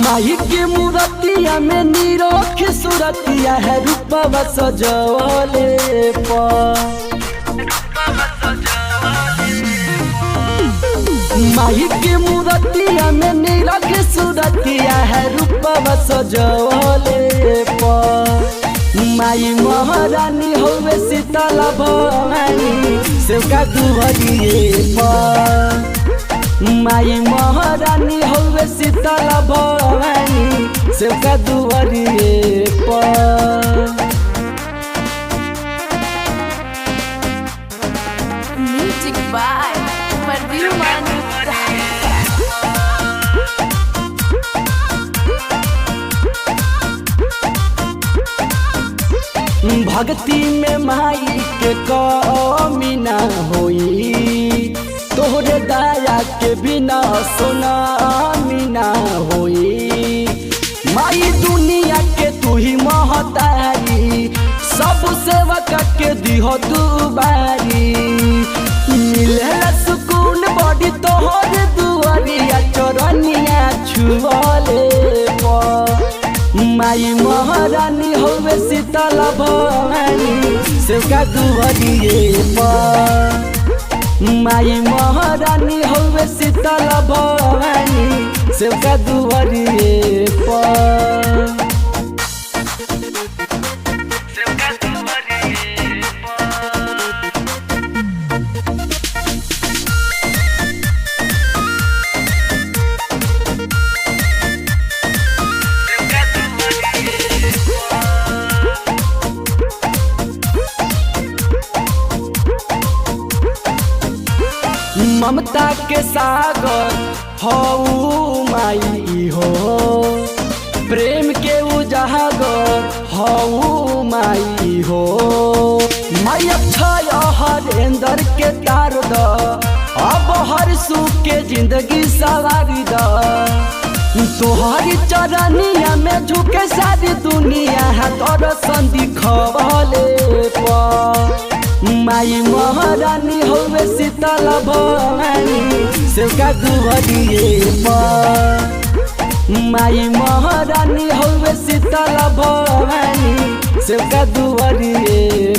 माही के मूर्तिया में निरोख सूरतिया है रूपवा सजवले माही के मूर्तिया में निरोख सूरतिया है रूपवा सजवले माई महारानी होवे शीतल भवानी सेवका दुहरिए माई महारानी होवे शीतल भवानी सेवका दुहरिए म्यूजिक बाय परदीवान भक्ति में माई के कमी ना होई तोहरे दया के बिना सुनामी ना होई माई दुनिया के तू ही महतारी सब सेवक के दिहो दुबारी मिले सुकून बड़ी तोहर दुआरिया चरनिया छुअले माई महारानी होवे शीतल भवानी सेवका दुहरिए माई महारानी होवे शीतल भवानी सेवका दुहरिए ममता के सागर हऊ माई हो प्रेम के उजागर हऊ माई हो माई अक्षय हरेंद्र के तार द अब हर सुख के जिंदगी सवारी द तोहरी चरनिया में झुके सारी दुनिया है तोर संधि खबले माई महारानी होवे शीतल भवानी सेवका दुहरिए माई महारानी होवे शीतल भवानी सेवका दुहरिए